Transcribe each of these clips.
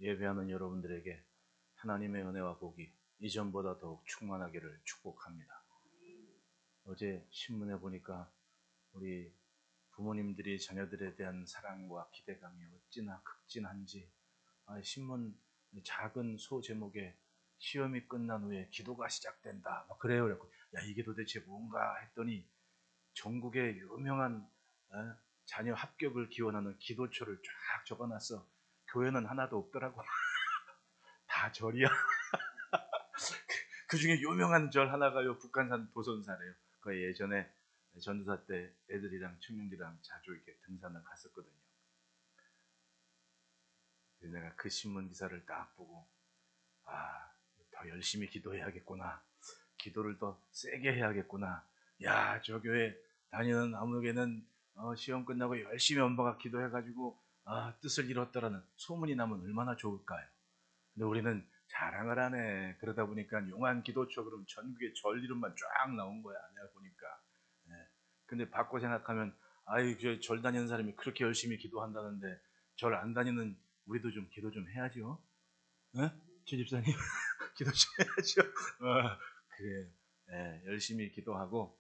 예배하는 여러분들에게 하나님의 은혜와 복이 이전보다 더욱 충만하기를 축복합니다. 어제 신문에 보니까 우리 부모님들이 자녀들에 대한 사랑과 기대감이 어찌나 극진한지, 신문 작은 소 제목에 시험이 끝난 후에 기도가 시작된다 막 그래요. 그래갖고 야, 이게 도대체 뭔가 했더니 전국의 유명한 자녀 합격을 기원하는 기도초를 쫙 적어놨어. 교회는 하나도 없더라고. 다 절이야. 그 중에 유명한 절 하나가요, 북한산 도선사래요. 그 예전에 전도사 때 애들이랑 청년들이랑 자주 이렇게 등산을 갔었거든요. 그래서 내가 그 신문 기사를 딱 보고 더 열심히 기도해야겠구나. 기도를 더 세게 해야겠구나. 야, 저 교회 다니는 아무개는 시험 끝나고 열심히 엄마가 기도해가지고 뜻을 이뤘더라는 소문이 나면 얼마나 좋을까요? 근데 우리는 자랑을 하네. 그러다 보니까 용한 기도처 그럼 전국에 절 이름만 쫙 나온 거야. 내가 보니까. 예. 근데 바꿔 생각하면 절 다니는 사람이 그렇게 열심히 기도한다는데 절 안 다니는 우리도 좀 기도 좀 해야죠. 예? 최 집사님 기도 좀 해야죠. 그래. 예, 열심히 기도하고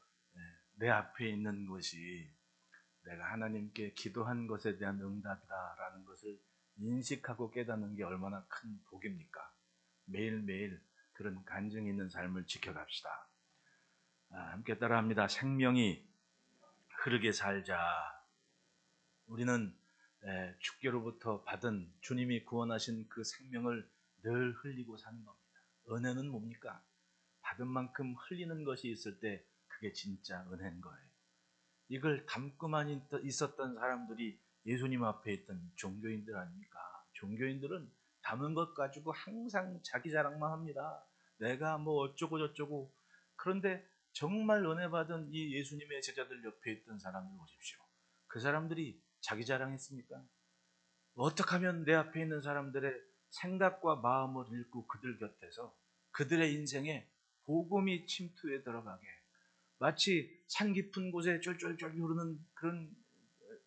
내 앞에 있는 것이 내가 하나님께 기도한 것에 대한 응답이다라는 것을 인식하고 깨닫는 게 얼마나 큰 복입니까? 매일매일 그런 간증이 있는 삶을 지켜갑시다. 함께 따라합니다. 생명이 흐르게 살자. 우리는 주께로부터 받은 주님이 구원하신 그 생명을 늘 흘리고 사는 겁니다. 은혜는 뭡니까? 받은 만큼 흘리는 것이 있을 때 그게 진짜 은혜인 거예요. 이걸 담고만 있었던 사람들이 예수님 앞에 있던 종교인들 아닙니까? 종교인들은 담은 것 가지고 항상 자기 자랑만 합니다. 내가 뭐 어쩌고 저쩌고. 그런데 정말 은혜 받은 이 예수님의 제자들 옆에 있던 사람들 보십시오. 그 사람들이 자기 자랑했습니까? 어떻게 하면 내 앞에 있는 사람들의 생각과 마음을 읽고 그들 곁에서 그들의 인생에 복음이 침투해 들어가게, 마치 산 깊은 곳에 쫄쫄쫄 흐르는 그런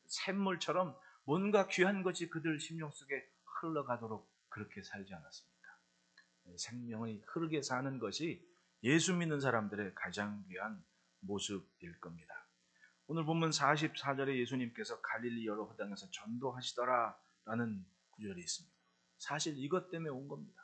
샘물처럼 뭔가 귀한 것이 그들 심령 속에 흘러가도록 그렇게 살지 않았습니까? 생명이 흐르게 사는 것이 예수 믿는 사람들의 가장 귀한 모습일 겁니다. 오늘 본문 44절에 예수님께서 갈릴리 여러 회당에서 전도하시더라 라는 구절이 있습니다. 사실 이것 때문에 온 겁니다.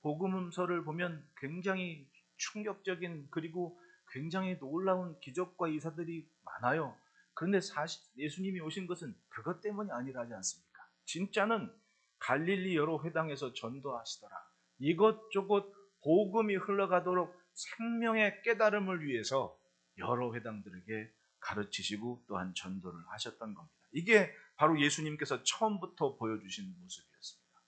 복음서를 보면 굉장히 충격적인 그리고 굉장히 놀라운 기적과 이사들이 많아요. 그런데 사실 예수님이 오신 것은 그것 때문이 아니라 하지 않습니까? 진짜는 갈릴리 여러 회당에서 전도하시더라. 이것저것 복음이 흘러가도록 생명의 깨달음을 위해서 여러 회당들에게 가르치시고 또한 전도를 하셨던 겁니다. 이게 바로 예수님께서 처음부터 보여주신 모습이었습니다.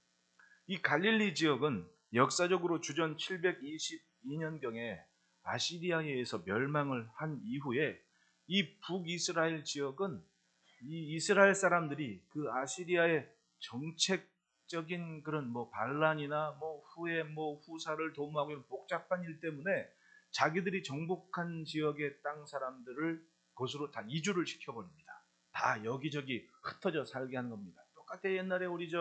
이 갈릴리 지역은 역사적으로 주전 722년경에 아시리아에 의해서 멸망을 한 이후에 이 북이스라엘 지역은 이 이스라엘 사람들이 그 아시리아의 정책적인 그런 반란이나 후에 후사를 도모하고 이런 복잡한 일 때문에 자기들이 정복한 지역의 땅 사람들을 그곳으로 다 이주를 시켜버립니다. 다 여기저기 흩어져 살게 한 겁니다. 똑같아 옛날에 우리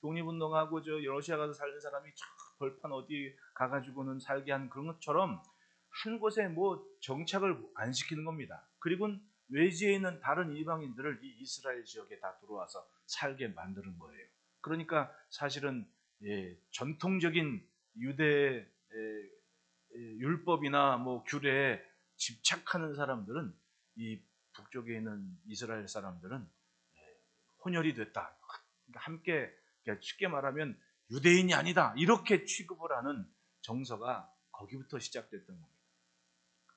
독립운동하고 러시아 가서 살던 사람이 벌판 어디 가가지고는 살게 한 그런 것처럼 한 곳에 정착을 안 시키는 겁니다. 그리고 외지에 있는 다른 이방인들을 이 이스라엘 지역에 다 들어와서 살게 만드는 거예요. 그러니까 사실은 전통적인 유대 율법이나 규례에 집착하는 사람들은 이 북쪽에 있는 이스라엘 사람들은 혼혈이 됐다. 함께 쉽게 말하면 유대인이 아니다. 이렇게 취급을 하는 정서가 거기부터 시작됐던 겁니다.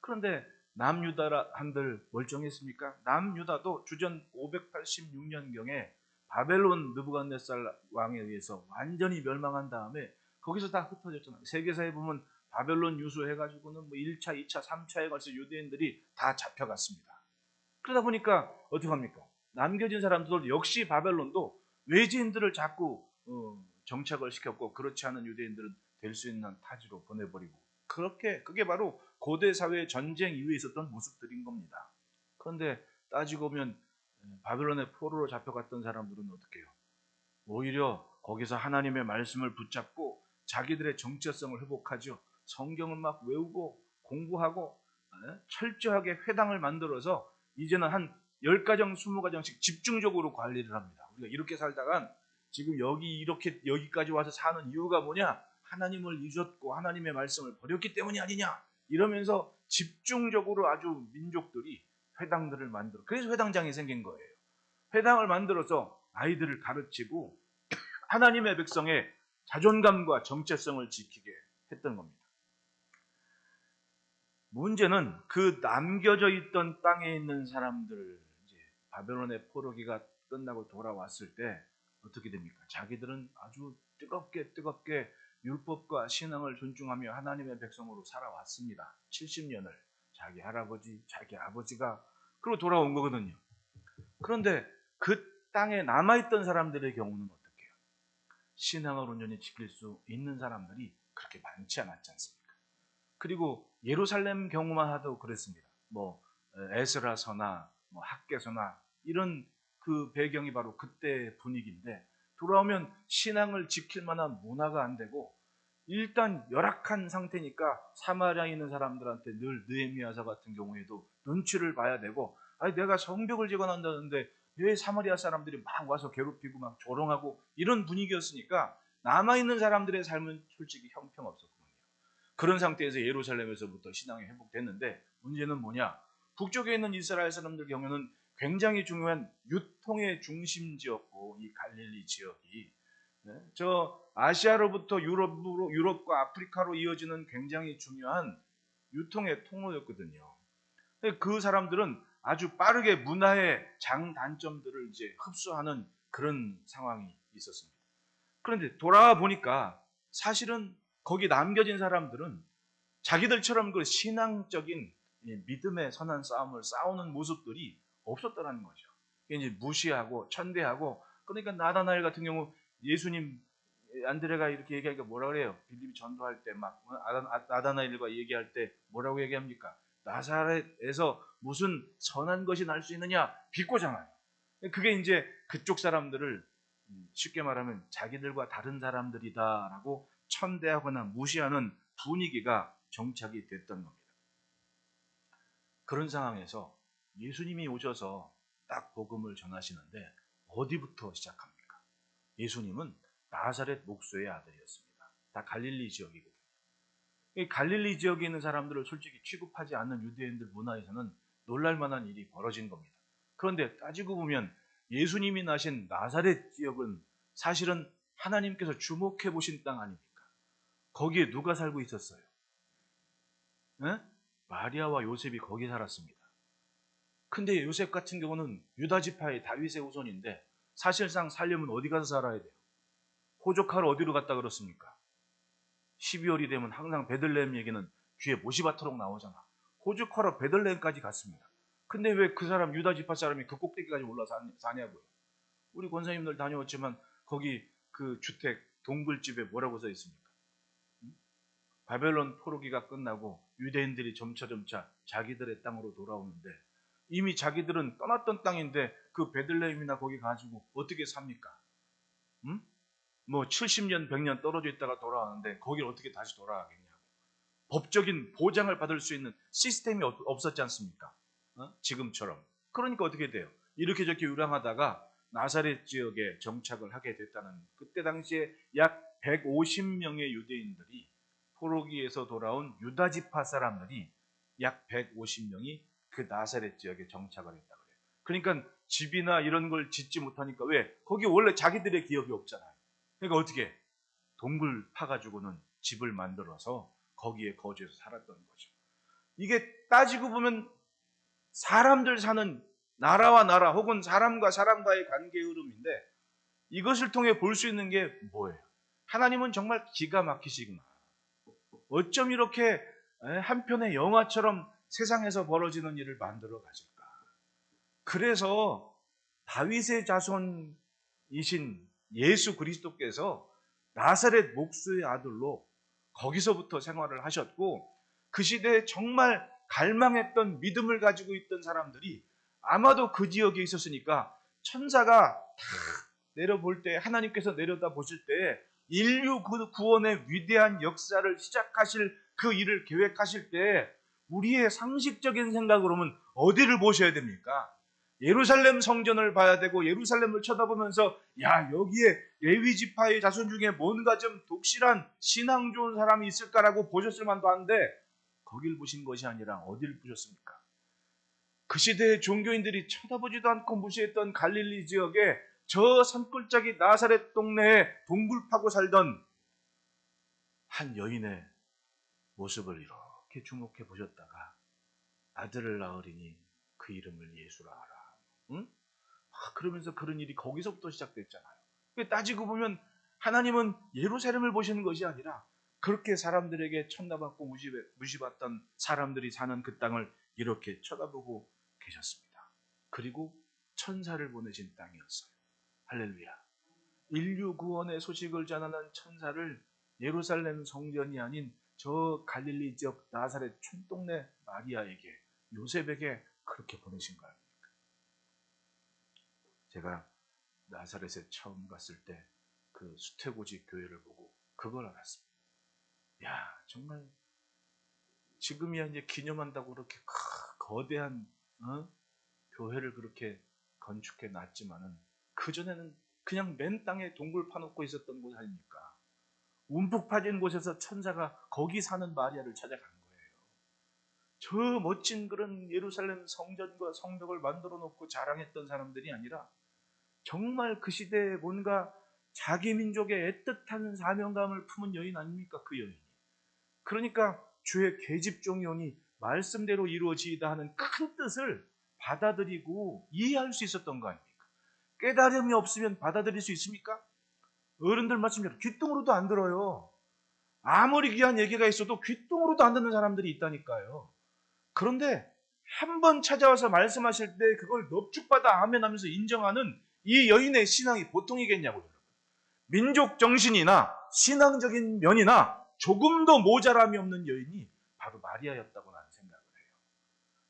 그런데 남유다 한들 멀쩡했습니까? 남유다도 주전 586년경에 바벨론 느부갓네살 왕에 의해서 완전히 멸망한 다음에 거기서 다 흩어졌잖아요. 세계사에 보면 바벨론 유수해가지고는 1차, 2차, 3차에 걸쳐 유대인들이 다 잡혀갔습니다. 그러다 보니까 어떻게 합니까? 남겨진 사람들 역시 바벨론도 외지인들을 자꾸 정착을 시켰고 그렇지 않은 유대인들은 될 수 있는 타지로 보내버리고 그게 바로 고대 사회의 전쟁 이후에 있었던 모습들인 겁니다. 그런데 따지고 보면 바벨론의 포로로 잡혀갔던 사람들은 어떻게 해요? 오히려 거기서 하나님의 말씀을 붙잡고 자기들의 정체성을 회복하죠. 성경을 막 외우고 공부하고 철저하게 회당을 만들어서 이제는 한 10가정, 20가정씩 집중적으로 관리를 합니다. 우리가 이렇게 살다간 지금 여기까지 와서 사는 이유가 뭐냐? 하나님을 잊었고 하나님의 말씀을 버렸기 때문이 아니냐? 이러면서 집중적으로 아주 민족들이 회당들을 만들어. 그래서 회당장이 생긴 거예요. 회당을 만들어서 아이들을 가르치고 하나님의 백성의 자존감과 정체성을 지키게 했던 겁니다. 문제는 그 남겨져 있던 땅에 있는 사람들, 이제 바벨론의 포로기가 끝나고 돌아왔을 때 어떻게 됩니까? 자기들은 아주 뜨겁게 율법과 신앙을 존중하며 하나님의 백성으로 살아왔습니다. 70년을 자기 할아버지, 자기 아버지가 그러고 돌아온 거거든요. 그런데 그 땅에 남아있던 사람들의 경우는 어떻게 해요? 신앙을 온전히 지킬 수 있는 사람들이 그렇게 많지 않았지 않습니까? 그리고 예루살렘 경우만 하도 그랬습니다. 에스라서나 학개서나 이런 그 배경이 바로 그때 분위기인데 돌아오면 신앙을 지킬 만한 문화가 안 되고 일단 열악한 상태니까 사마리아에 있는 사람들한테 늘 느헤미야서 같은 경우에도 눈치를 봐야 되고 아니 내가 성벽을 재건한다는데 왜 사마리아 사람들이 막 와서 괴롭히고 막 조롱하고 이런 분위기였으니까 남아있는 사람들의 삶은 솔직히 형편없었거든요. 그런 상태에서 예루살렘에서부터 신앙이 회복됐는데 문제는 뭐냐? 북쪽에 있는 이스라엘 사람들 경우는 굉장히 중요한 유통의 중심지였고 이 갈릴리 지역이 저 아시아로부터 유럽과 아프리카로 이어지는 굉장히 중요한 유통의 통로였거든요. 그 사람들은 아주 빠르게 문화의 장단점들을 이제 흡수하는 그런 상황이 있었습니다. 그런데 돌아와 보니까 사실은 거기 남겨진 사람들은 자기들처럼 그 신앙적인 믿음의 선한 싸움을 싸우는 모습들이 없었다는 거죠. 이제 무시하고 천대하고 그러니까 나다나엘 같은 경우 예수님 안드레가 이렇게 얘기하니까 뭐라 그래요? 빌립이 전도할 때 막 나다나엘과 얘기할 때 뭐라고 얘기합니까? 나사렛에서 무슨 선한 것이 날 수 있느냐? 비꼬잖아요. 그게 이제 그쪽 사람들을 쉽게 말하면 자기들과 다른 사람들이다라고 천대하거나 무시하는 분위기가 정착이 됐던 겁니다. 그런 상황에서 예수님이 오셔서 딱 복음을 전하시는데 어디부터 시작합니까? 예수님은 나사렛 목수의 아들이었습니다. 다 갈릴리 지역이거든요. 이 갈릴리 지역에 있는 사람들을 솔직히 취급하지 않는 유대인들 문화에서는 놀랄만한 일이 벌어진 겁니다. 그런데 따지고 보면 예수님이 나신 나사렛 지역은 사실은 하나님께서 주목해 보신 땅 아닙니까? 거기에 누가 살고 있었어요? 네? 마리아와 요셉이 거기 살았습니다. 근데 요셉 같은 경우는 유다 지파의 다윗의 후손인데 사실상 살려면 어디 가서 살아야 돼요? 호적하러 어디로 갔다 그렇습니까? 12월이 되면 항상 베들레헴 얘기는 귀에 못이 받도록 나오잖아. 호적하러 베들레헴까지 갔습니다. 근데 왜 그 사람 유다 지파 사람이 그 꼭대기까지 올라서 사냐고요. 우리 권사님들 다녀왔지만 거기 그 주택 동굴집에 뭐라고 써 있습니까? 바벨론 포로기가 끝나고 유대인들이 점차 자기들의 땅으로 돌아오는데 이미 자기들은 떠났던 땅인데 그 베들레헴이나 거기 가지고 어떻게 삽니까? 70년, 100년 떨어져 있다가 돌아왔는데 거길 어떻게 다시 돌아가겠냐고. 법적인 보장을 받을 수 있는 시스템이 없었지 않습니까? 지금처럼. 그러니까 어떻게 돼요? 이렇게 저렇게 유랑하다가 나사렛 지역에 정착을 하게 됐다는 그때 당시에 약 150명의 유대인들이 포로기에서 돌아온 유다 지파 사람들이 약 150명이 그 나사렛 지역에 정착을 했다 그래요. 그러니까 집이나 이런 걸 짓지 못하니까 왜? 거기 원래 자기들의 기업이 없잖아요. 그러니까 어떻게? 동굴 파가지고는 집을 만들어서 거기에 거주해서 살았던 거죠. 이게 따지고 보면 사람들 사는 나라와 나라 혹은 사람과 사람과의 관계의 흐름인데 이것을 통해 볼 수 있는 게 뭐예요? 하나님은 정말 기가 막히시구나. 어쩜 이렇게 한편의 영화처럼 세상에서 벌어지는 일을 만들어 가실까? 그래서 다윗의 자손이신 예수 그리스도께서 나사렛 목수의 아들로 거기서부터 생활을 하셨고 그 시대에 정말 갈망했던 믿음을 가지고 있던 사람들이 아마도 그 지역에 있었으니까 천사가 탁 내려볼 때, 하나님께서 내려다 보실 때 인류 구원의 위대한 역사를 시작하실 그 일을 계획하실 때 우리의 상식적인 생각으로는 어디를 보셔야 됩니까? 예루살렘 성전을 봐야 되고 예루살렘을 쳐다보면서 야, 여기에 레위 지파의 자손 중에 뭔가 좀 독실한 신앙 좋은 사람이 있을까라고 보셨을 만도 한데 거길 보신 것이 아니라 어디를 보셨습니까? 그 시대의 종교인들이 쳐다보지도 않고 무시했던 갈릴리 지역에 저 산골짜기 나사렛 동네에 동굴 파고 살던 한 여인의 모습을 이렇게 주목해 보셨다가 아들을 낳으리니 그 이름을 예수라 하라. 응? 그러면서 그런 일이 거기서부터 시작됐잖아요. 따지고 보면 하나님은 예루살렘을 보시는 것이 아니라 그렇게 사람들에게 천다받고 무시받던 사람들이 사는 그 땅을 이렇게 쳐다보고 계셨습니다. 그리고 천사를 보내신 땅이었어요. 할렐루야. 인류 구원의 소식을 전하는 천사를 예루살렘 성전이 아닌 저 갈릴리 지역 나사렛 촌동네 마리아에게, 요셉에게 그렇게 보내신 거예요. 제가 나사렛에 처음 갔을 때 그 수태고지 교회를 보고 그걸 알았습니다. 야, 정말 지금이야 이제 기념한다고 그렇게 거대한 교회를 그렇게 건축해 놨지만은 그전에는 그냥 맨 땅에 동굴 파놓고 있었던 곳 아닙니까? 움푹 파진 곳에서 천사가 거기 사는 마리아를 찾아간 거예요. 저 멋진 그런 예루살렘 성전과 성벽을 만들어 놓고 자랑했던 사람들이 아니라 정말 그 시대에 뭔가 자기 민족의 애틋한 사명감을 품은 여인 아닙니까? 그 여인이. 그러니까 주의 계집종이 오니 말씀대로 이루어지이다 하는 큰 뜻을 받아들이고 이해할 수 있었던 거 아닙니까? 깨달음이 없으면 받아들일 수 있습니까? 어른들 말씀대로 귓등으로도 안 들어요. 아무리 귀한 얘기가 있어도 귓등으로도 안 듣는 사람들이 있다니까요. 그런데 한 번 찾아와서 말씀하실 때 그걸 넙죽받아 아멘하면서 인정하는 이 여인의 신앙이 보통이겠냐고요. 민족 정신이나 신앙적인 면이나 조금도 모자람이 없는 여인이 바로 마리아였다고 나는 생각을 해요.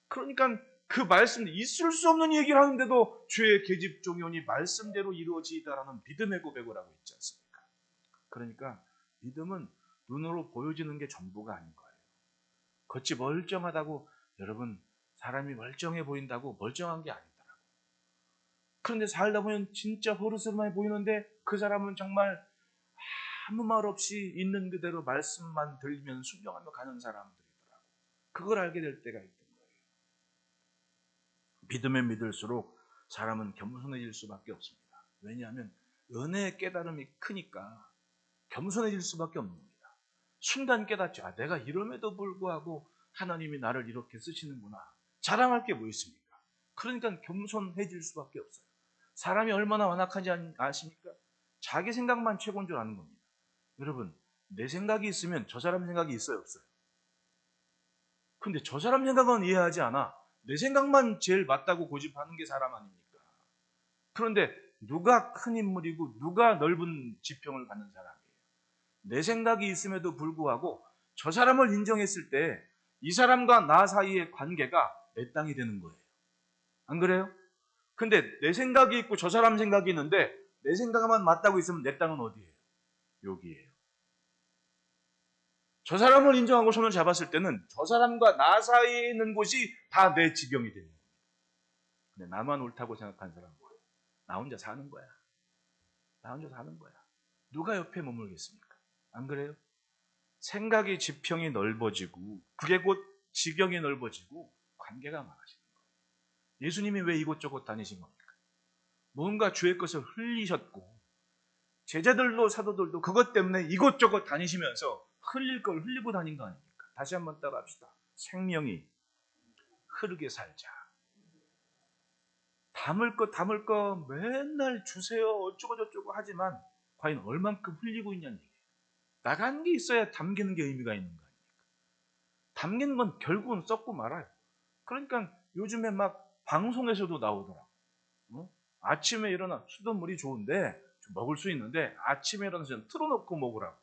그러니까 그 말씀, 있을 수 없는 얘기를 하는데도 주의 계집종이 오니 말씀대로 이루어지이다라는 믿음의 고백을 하고 있지 않습니까? 그러니까 믿음은 눈으로 보여지는 게 전부가 아닌 거예요. 겉이 멀쩡하다고, 여러분, 사람이 멀쩡해 보인다고 멀쩡한 게 아니더라고요. 그런데 살다 보면 진짜 버릇으로만 보이는데 그 사람은 정말 아무 말 없이 있는 그대로 말씀만 들리면 순종하며 가는 사람들이더라고요. 그걸 알게 될 때가 있던 거예요. 믿음에 믿을수록 사람은 겸손해질 수밖에 없습니다. 왜냐하면 은혜의 깨달음이 크니까 겸손해질 수밖에 없는 겁니다. 순간 깨닫죠. 아, 내가 이럼에도 불구하고 하나님이 나를 이렇게 쓰시는구나. 자랑할 게 뭐 있습니까? 그러니까 겸손해질 수밖에 없어요. 사람이 얼마나 완악한지 아십니까? 자기 생각만 최고인 줄 아는 겁니다. 여러분, 내 생각이 있으면 저 사람 생각이 있어요, 없어요? 근데 저 사람 생각은 이해하지 않아. 내 생각만 제일 맞다고 고집하는 게 사람 아닙니까? 그런데 누가 큰 인물이고 누가 넓은 지평을 갖는 사람이에요? 내 생각이 있음에도 불구하고 저 사람을 인정했을 때 이 사람과 나 사이의 관계가 내 땅이 되는 거예요. 안 그래요? 근데 내 생각이 있고 저 사람 생각이 있는데 내 생각만 맞다고 있으면 내 땅은 어디예요? 여기예요. 저 사람을 인정하고 손을 잡았을 때는 저 사람과 나 사이에 있는 곳이 다 내 지경이 되는 거예요. 근데 나만 옳다고 생각한 사람은 뭐예요? 나 혼자 사는 거야. 나 혼자 사는 거야. 누가 옆에 머물겠습니까? 안 그래요? 생각이 지평이 넓어지고 그게 곧 지경이 넓어지고 관계가 많아지는 거예요. 예수님이 왜 이곳저곳 다니신 겁니까? 뭔가 주의 것을 흘리셨고 제자들도 사도들도 그것 때문에 이곳저곳 다니시면서 흘릴 걸 흘리고 다닌 거 아닙니까? 다시 한번 따라합시다. 생명이 흐르게 살자. 담을 거 맨날 주세요 어쩌고저쩌고 하지만 과연 얼만큼 흘리고 있냐는 얘기예요. 나간 게 있어야 담기는 게 의미가 있는 거 아닙니까? 담기는 건 결국은 썩고 말아요. 그러니까 요즘에 막 방송에서도 나오더라고. 아침에 일어나 수돗물이 좋은데 먹을 수 있는데 아침에 일어나서 틀어놓고 먹으라고.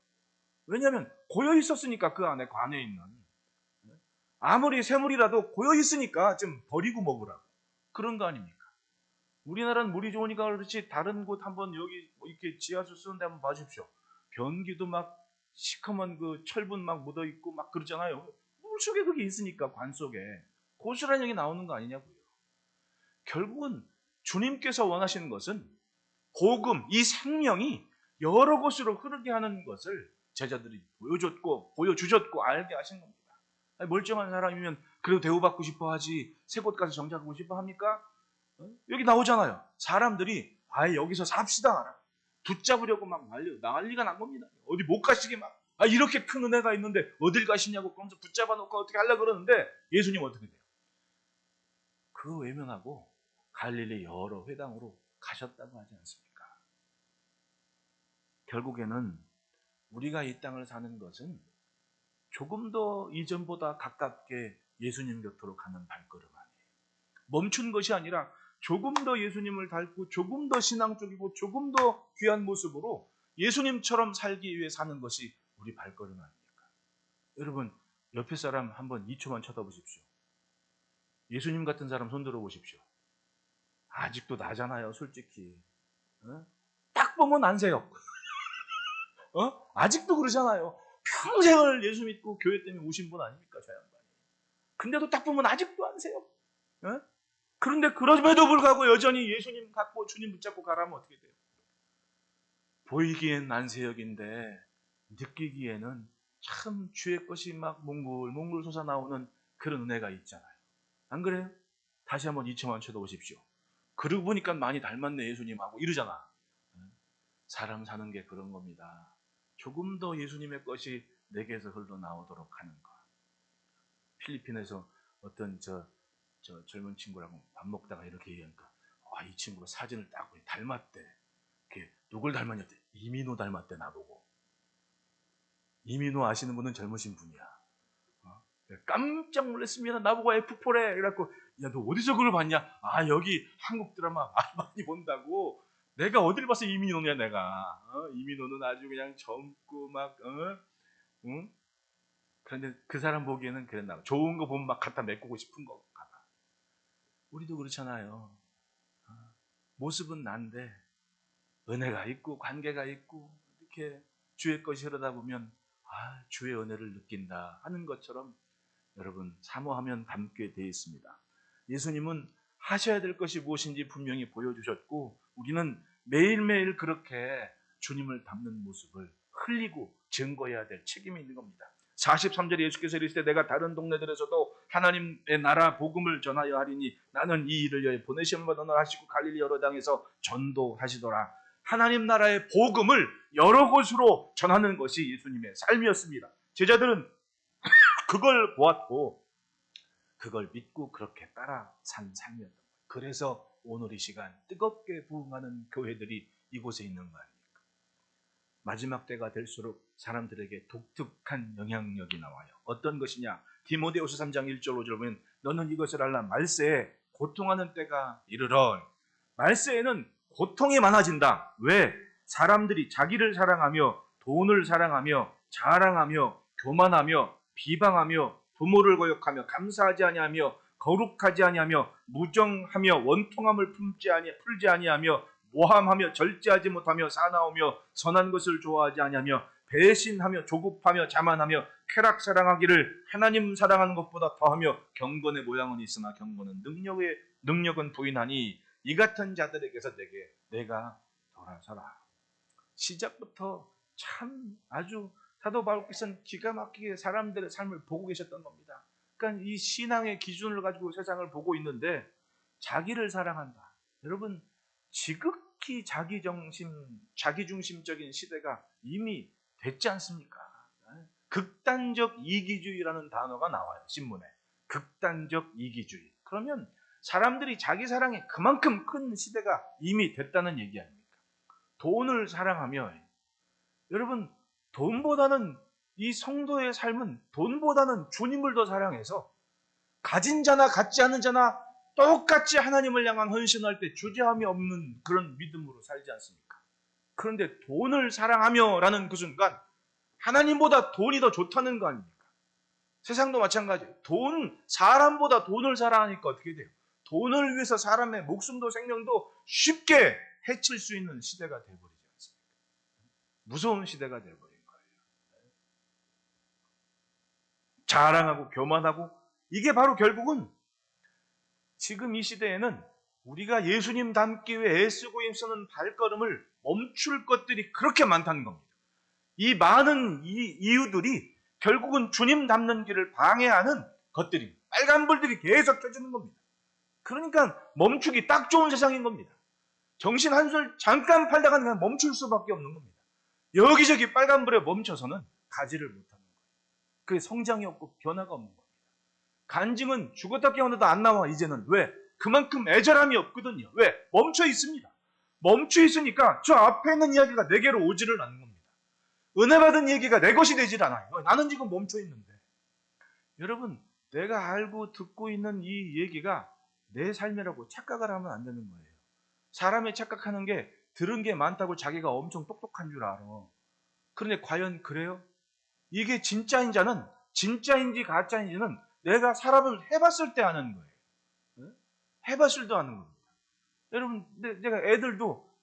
왜냐하면 고여 있었으니까 그 안에 관에 있는 아무리 새물이라도 고여 있으니까 좀 버리고 먹으라고. 그런 거 아닙니까? 우리나라는 물이 좋으니까 그렇지 다른 곳 한번 여기 뭐 이렇게 지하수 쓰는데 한번 봐주십시오. 변기도 막 시커먼 그 철분 막 묻어 있고 막 그러잖아요. 물 속에 그게 있으니까 관 속에 고스란히 여기 나오는 거 아니냐고요. 결국은 주님께서 원하시는 것은 복음, 이 생명이 여러 곳으로 흐르게 하는 것을 제자들이 보여주셨고 알게 하신 겁니다. 멀쩡한 사람이면 그래도 대우받고 싶어 하지 새 곳 가서 정착하고 싶어 합니까? 여기 나오잖아요. 사람들이 아예 여기서 삽시다 붙잡으려고 막 난리가 난 겁니다. 어디 못 가시게 막 이렇게 큰 은혜가 있는데 어딜 가시냐고 그러면서 붙잡아 놓고 어떻게 하려고 그러는데 예수님 어떻게 돼요? 그거 외면하고 갈릴리 여러 회당으로 가셨다고 하지 않습니까? 결국에는 우리가 이 땅을 사는 것은 조금 더 이전보다 가깝게 예수님 곁으로 가는 발걸음 아니에요. 멈춘 것이 아니라 조금 더 예수님을 닮고 조금 더 신앙적이고 조금 더 귀한 모습으로 예수님처럼 살기 위해 사는 것이 우리 발걸음 아닙니까? 여러분 옆에 사람 한번 2초만 쳐다보십시오. 예수님 같은 사람 손 들어보십시오. 아직도 나잖아요, 솔직히. 딱 보면 안세요. 아직도 그러잖아요. 평생을 예수 믿고 교회 때문에 오신 분 아닙니까, 저 양반이. 근데도 딱 보면 아직도 안세요. 그런데 그럼에도 불구하고 여전히 예수님 갖고 주님 붙잡고 가라면 어떻게 돼요? 보이기엔 안세역인데 느끼기에는 참 주의 것이 막 몽글몽글 솟아나오는 그런 은혜가 있잖아요. 안 그래요? 다시 한번 2초만 쳐다보십시오. 그러고 보니까 많이 닮았네 예수님하고 이러잖아. 사람 사는 게 그런 겁니다. 조금 더 예수님의 것이 내게서 흘러나오도록 하는 것. 필리핀에서 어떤 저 젊은 친구라고 밥 먹다가 이렇게 얘기하니까 이 친구가 사진을 딱 보니 닮았대. 누굴 닮았냐대. 이민호 닮았대 나보고. 이민호 아시는 분은 젊으신 분이야. 깜짝 놀랐습니다. 나보고 F4래. 그래갖고 야 너 어디서 그걸 봤냐? 여기 한국 드라마 많이 본다고. 내가 어딜 봐서 이민호냐 내가. 이민호는 아주 그냥 젊고 막 응? 그런데 그 사람 보기에는 그랬나 봐. 좋은 거 보면 막 갖다 메꾸고 싶은 거 봐. 우리도 그렇잖아요. 모습은 난데 은혜가 있고 관계가 있고 이렇게 주의 것이 흐르다 보면 주의 은혜를 느낀다 하는 것처럼 여러분 사모하면 닮게 되어 있습니다. 예수님은 하셔야 될 것이 무엇인지 분명히 보여주셨고 우리는 매일매일 그렇게 주님을 닮는 모습을 흘리고 증거해야 될 책임이 있는 겁니다. 43절에 예수께서 이르시되 내가 다른 동네들에서도 하나님의 나라 복음을 전하여 하리니 나는 이 일을 위하여 보내심을 받으나 하시고 갈릴리 여러 당에서 전도하시더라. 하나님 나라의 복음을 여러 곳으로 전하는 것이 예수님의 삶이었습니다. 제자들은 그걸 보았고 그걸 믿고 그렇게 따라 산 삶이었던 거예요. 그래서 오늘 이 시간 뜨겁게 부흥하는 교회들이 이곳에 있는 거 아닙니까? 마지막 때가 될수록 사람들에게 독특한 영향력이 나와요. 어떤 것이냐? 디모데후서 3장 1절 5절 보면 너는 이것을 알라. 말세에 고통하는 때가 이르러. 말세에는 고통이 많아진다. 왜? 사람들이 자기를 사랑하며 돈을 사랑하며 자랑하며 교만하며 비방하며 부모를 거역하며 감사하지 아니하며 거룩하지 아니하며 무정하며 원통함을 풀지 아니하며 모함하며 절제하지 못하며 사나우며 선한 것을 좋아하지 아니하며 배신하며 조급하며 자만하며 쾌락 사랑하기를 하나님 사랑하는 것보다 더하며 경건의 모양은 있으나 경건은 능력은 부인하니 이 같은 자들에게서 내가 돌아서라. 시작부터 참 아주 사도 바울께서는 기가 막히게 사람들의 삶을 보고 계셨던 겁니다. 그러니까 이 신앙의 기준을 가지고 세상을 보고 있는데 자기를 사랑한다. 여러분 지극히 자기중심적인 시대가 이미 됐지 않습니까? 극단적 이기주의라는 단어가 나와요. 신문에. 극단적 이기주의. 그러면 사람들이 자기 사랑에 그만큼 큰 시대가 이미 됐다는 얘기 아닙니까? 돈을 사랑하며 여러분 돈보다는 이 성도의 삶은 돈보다는 주님을 더 사랑해서 가진 자나 갖지 않은 자나 똑같이 하나님을 향한 헌신할 때 주저함이 없는 그런 믿음으로 살지 않습니까? 그런데 돈을 사랑하며 라는 그 순간 하나님보다 돈이 더 좋다는 거 아닙니까? 세상도 마찬가지예요. 사람보다 돈을 사랑하니까 어떻게 돼요? 돈을 위해서 사람의 목숨도 생명도 쉽게 해칠 수 있는 시대가 되어버리지 않습니까? 무서운 시대가 되어버린 거예요. 자랑하고 교만하고, 이게 바로 결국은 지금 이 시대에는 우리가 예수님 닮기 위해 애쓰고 힘쓰는 발걸음을 멈출 것들이 그렇게 많다는 겁니다. 이 많은 이유들이 결국은 주님 닮는 길을 방해하는 것들입니다. 빨간불들이 계속 켜지는 겁니다. 그러니까 멈추기 딱 좋은 세상인 겁니다. 정신 한술 잠깐 팔다가 그냥 멈출 수밖에 없는 겁니다. 여기저기 빨간불에 멈춰서는 가지를 못하는 거예요. 그게 성장이 없고 변화가 없는 겁니다. 간증은 죽었다 깨어나도 안 나와. 이제는 왜? 그만큼 애절함이 없거든요. 왜? 멈춰 있습니다. 멈춰 있으니까 저 앞에 있는 이야기가 내게로 오지를 않는 겁니다. 은혜 받은 얘기가 내 것이 되질 않아요. 나는 지금 멈춰 있는데. 여러분, 내가 알고 듣고 있는 이 얘기가 내 삶이라고 착각을 하면 안 되는 거예요. 사람이 착각하는 게 들은 게 많다고 자기가 엄청 똑똑한 줄 알아. 그런데 과연 그래요? 이게 진짜인지 가짜인지는 내가 사람을 해봤을 때 아는 거예요. 해봤을 때 아는 겁니다. 여러분, 내가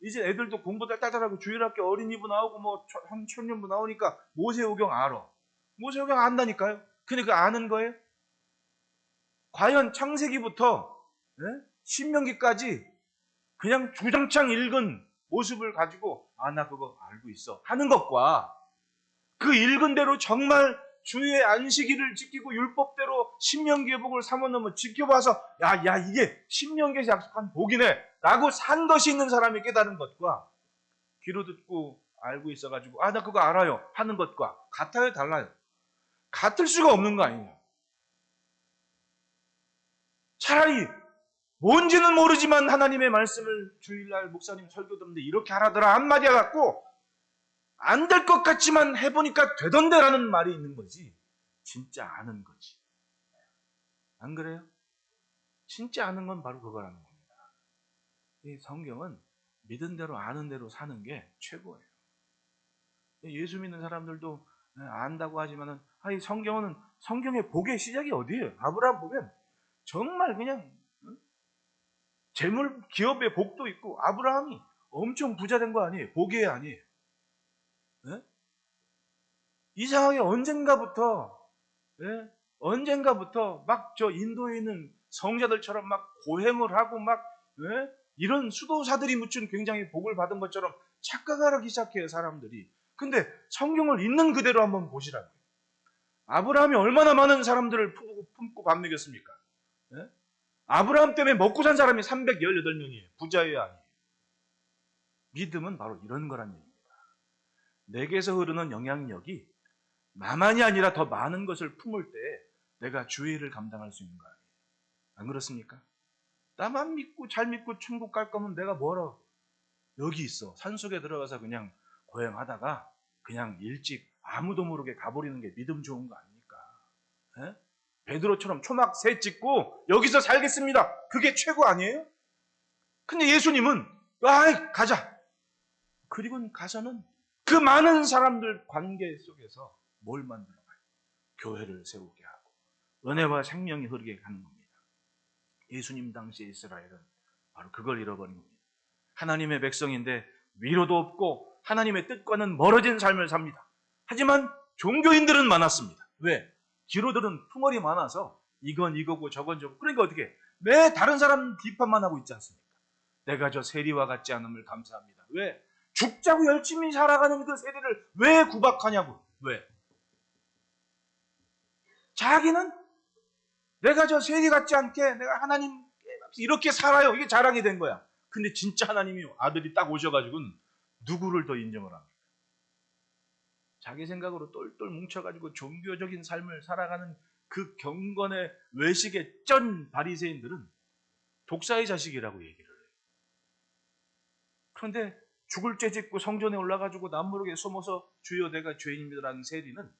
이제 애들도 공부 딸딸하고 주일학교 어린이부 나오고 한 청년부 나오니까 모세오경 알아. 모세오경 안다니까요. 그러니까 아는 거예요. 과연 창세기부터 신명기까지 그냥 주장창 읽은 모습을 가지고 나 그거 알고 있어 하는 것과 그 읽은 대로 정말 주의 안식일을 지키고 율법대로 신명기의 복을 삼원넘어 지켜봐서 야 이게 신명기에서 약속한 복이네 라고 산 것이 있는 사람이 깨달은 것과 귀로 듣고 알고 있어가지고 나 그거 알아요 하는 것과 같아요, 달라요? 같을 수가 없는 거 아니에요. 차라리 뭔지는 모르지만 하나님의 말씀을 주일날 목사님 설교 듣는데 이렇게 하라더라 한마디 해갖고 안 될 것 같지만 해보니까 되던데라는 말이 있는 거지. 진짜 아는 거지. 안 그래요? 진짜 아는 건 바로 그거라는 겁니다. 이 성경은 믿은 대로 아는 대로 사는 게 최고예요. 예수 믿는 사람들도 안다고 하지만은 이 성경의 복의 시작이 어디예요? 아브라함 보면 정말 그냥 재물 기업의 복도 있고 아브라함이 엄청 부자 된 거 아니에요? 복이 아니에요. 네? 이상하게 언젠가부터 막 저 인도에 있는 성자들처럼 막 고행을 하고 막 이런 수도사들이 묻힌 굉장히 복을 받은 것처럼 착각을 하기 시작해요, 사람들이. 근데 성경을 있는 그대로 한번 보시라고요. 아브라함이 얼마나 많은 사람들을 품고 밥 먹였습니까? 아브라함 때문에 먹고 산 사람이 318명이에요. 부자예요, 아니에요? 믿음은 바로 이런 거란 얘기입니다. 내게서 흐르는 영향력이 나만이 아니라 더 많은 것을 품을 때 내가 주의를 감당할 수 있는 거 아니에요? 안 그렇습니까? 나만 믿고 잘 믿고 천국 갈 거면 내가 뭐라 여기 있어. 산속에 들어가서 그냥 고행하다가 그냥 일찍 아무도 모르게 가버리는 게 믿음 좋은 거 아닙니까? 베드로처럼 초막 새 찍고 여기서 살겠습니다. 그게 최고 아니에요? 근데 예수님은 가자. 그리고 가서는 그 많은 사람들 관계 속에서 뭘 만들어가요? 교회를 세우게 하고 은혜와 생명이 흐르게 하는 겁니다. 예수님 당시 이스라엘은 바로 그걸 잃어버린 겁니다. 하나님의 백성인데 위로도 없고 하나님의 뜻과는 멀어진 삶을 삽니다. 하지만 종교인들은 많았습니다. 왜? 기로들은 풍월이 많아서 이건 이거고 저건 저거. 그러니까 어떻게? 왜 다른 사람 비판만 하고 있지 않습니까? 내가 저 세리와 같지 않음을 감사합니다. 왜? 죽자고 열심히 살아가는 그 세리를 왜 구박하냐고. 왜? 자기는 내가 저 세리 같지 않게 내가 하나님 이렇게 살아요. 이게 자랑이 된 거야. 근데 진짜 하나님이 아들이 딱 오셔가지고는 누구를 더 인정을 합니까? 자기 생각으로 똘똘 뭉쳐가지고 종교적인 삶을 살아가는 그 경건의 외식의 쩐 바리새인들은 독사의 자식이라고 얘기를 해요. 그런데 죽을 죄 짓고 성전에 올라가지고 남모르게 숨어서 주여 내가 죄인입니다라는 세리는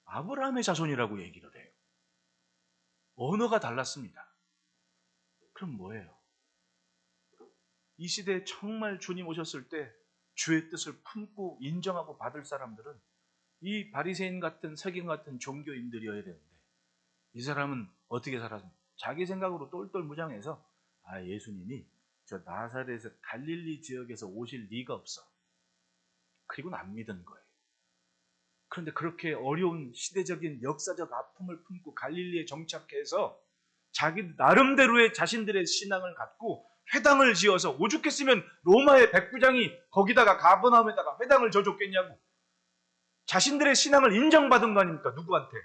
아브라함의 자손이라고 얘기를 해요. 언어가 달랐습니다. 그럼 뭐예요? 이 시대에 정말 주님 오셨을 때 주의 뜻을 품고 인정하고 받을 사람들은 이 바리새인 같은 세경 같은 종교인들이어야 되는데 이 사람은 어떻게 살았습니까? 자기 생각으로 똘똘 무장해서 예수님이 저 나사렛에서 갈릴리 지역에서 오실 리가 없어. 그리고는 안 믿은 거예요. 그런데 그렇게 어려운 시대적인 역사적 아픔을 품고 갈릴리에 정착해서 자기 나름대로의 자신들의 신앙을 갖고 회당을 지어서 오죽했으면 로마의 백부장이 거기다가 가버나움에다가 회당을 져줬겠냐고. 자신들의 신앙을 인정받은 거 아닙니까? 누구한테?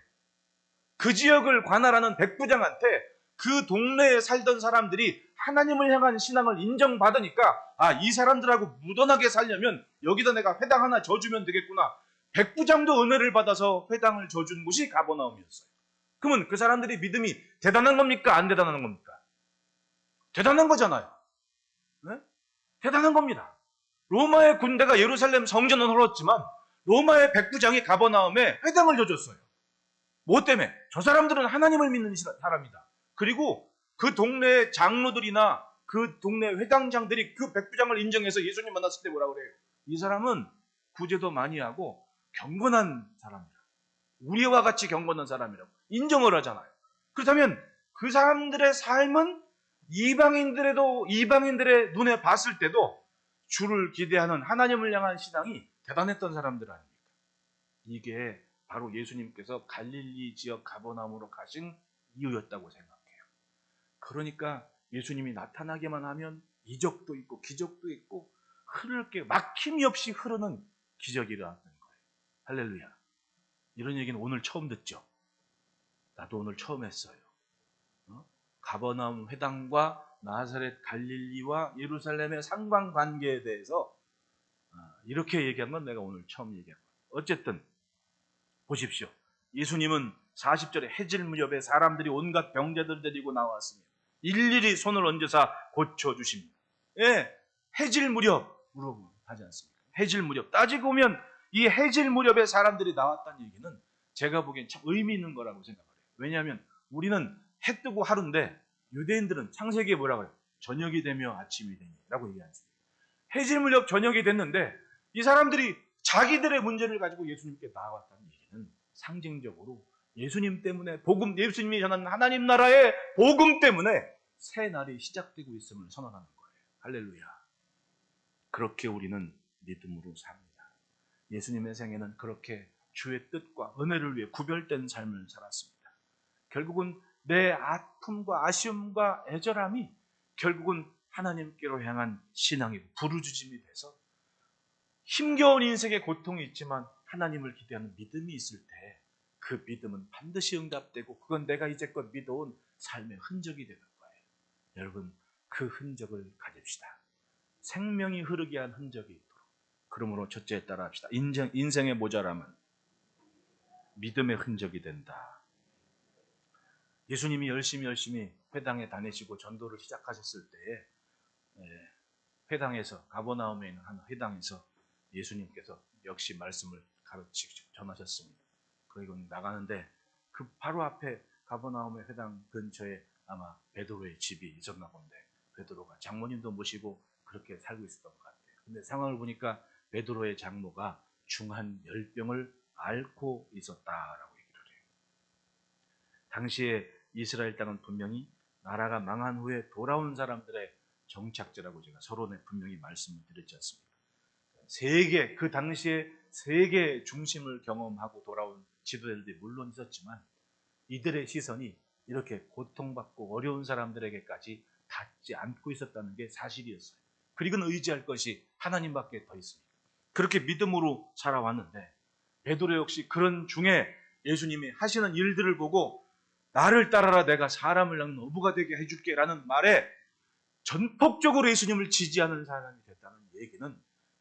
그 지역을 관할하는 백부장한테 그 동네에 살던 사람들이 하나님을 향한 신앙을 인정받으니까 이 사람들하고 무던하게 살려면 여기다 내가 회당 하나 져주면 되겠구나. 백부장도 은혜를 받아서 회당을 져준 곳이 가버나움이었어요. 그러면 그 사람들이 믿음이 대단한 겁니까? 안 대단한 겁니까? 대단한 거잖아요. 네? 대단한 겁니다. 로마의 군대가 예루살렘 성전은 헐었지만 로마의 백부장이 가버나움에 회당을 져줬어요. 뭐 때문에? 저 사람들은 하나님을 믿는 사람이다. 그리고 그 동네의 장로들이나 그 동네 회당장들이 그 백부장을 인정해서 예수님 만났을 때 뭐라 그래요? 이 사람은 구제도 많이 하고 경건한 사람이다. 우리와 같이 경건한 사람이라고 인정을 하잖아요. 그렇다면 그 사람들의 삶은 이방인들의 눈에 봤을 때도 주를 기대하는 하나님을 향한 신앙이 대단했던 사람들 아닙니까? 이게 바로 예수님께서 갈릴리 지역 가버나움으로 가신 이유였다고 생각해요. 그러니까 예수님이 나타나기만 하면 이적도 있고 기적도 있고 흐를 게 막힘이 없이 흐르는 기적이 일어났던 거예요. 할렐루야. 이런 얘기는 오늘 처음 듣죠. 나도 오늘 처음 했어요. 가버나움 회당과 나사렛 갈릴리와 예루살렘의 상관관계에 대해서 이렇게 얘기한 건 내가 오늘 처음 얘기한 거예요. 어쨌든 보십시오. 예수님은 40절에 해질 무렵에 사람들이 온갖 병자들 데리고 나왔으며 일일이 손을 얹어서 고쳐주십니다. 예, 해질 무렵으로 하지 않습니까? 해질 무렵. 따지고 보면 이 해질 무렵에 사람들이 나왔다는 얘기는 제가 보기엔 참 의미 있는 거라고 생각을 해요. 왜냐하면 우리는 해 뜨고 하루인데 유대인들은 창세기에 뭐라고 해요? 저녁이 되며 아침이 되니 라고 얘기하습니다. 해질 무렵 저녁이 됐는데 이 사람들이 자기들의 문제를 가지고 예수님께 나아왔다는 얘기는 상징적으로 예수님 때문에 예수님이 전하는 하나님 나라의 복음 때문에 새 날이 시작되고 있음을 선언하는 거예요. 할렐루야. 그렇게 우리는 믿음으로 삽니다. 예수님의 생애는 그렇게 주의 뜻과 은혜를 위해 구별된 삶을 살았습니다. 결국은 내 아픔과 아쉬움과 애절함이 결국은 하나님께로 향한 신앙이고 부르짖음이 돼서 힘겨운 인생의 고통이 있지만 하나님을 기대하는 믿음이 있을 때 그 믿음은 반드시 응답되고 그건 내가 이제껏 믿어온 삶의 흔적이 되는 거예요. 여러분, 그 흔적을 가집시다. 생명이 흐르게 한 흔적이 있도록. 그러므로 첫째에 따라 합시다. 인생의 모자람은 믿음의 흔적이 된다. 예수님이 열심히 회당에 다니시고 전도를 시작하셨을 때에 회당에서 가버나움에 있는 한 회당에서 예수님께서 역시 말씀을 가르치고 전하셨습니다. 그리고 나가는데 그 바로 앞에 가버나움의 회당 근처에 아마 베드로의 집이 있었나 본데 베드로가 장모님도 모시고 그렇게 살고 있었던 것 같아요. 근데 상황을 보니까 베드로의 장모가 중한 열병을 앓고 있었다라고 얘기를 해요. 당시에 이스라엘 땅은 분명히 나라가 망한 후에 돌아온 사람들의 정착지라고 제가 서론에 분명히 말씀을 드렸지 않습니까? 그 당시에 세계 중심을 경험하고 돌아온 지도자들이 물론 있었지만 이들의 시선이 이렇게 고통받고 어려운 사람들에게까지 닿지 않고 있었다는 게 사실이었어요. 그리고는 의지할 것이 하나님밖에 더 있습니다. 그렇게 믿음으로 살아왔는데 베드로 역시 그런 중에 예수님이 하시는 일들을 보고 나를 따라라 내가 사람을 낳는 어부가 되게 해줄게 라는 말에 전폭적으로 예수님을 지지하는 사람이 됐다는 얘기는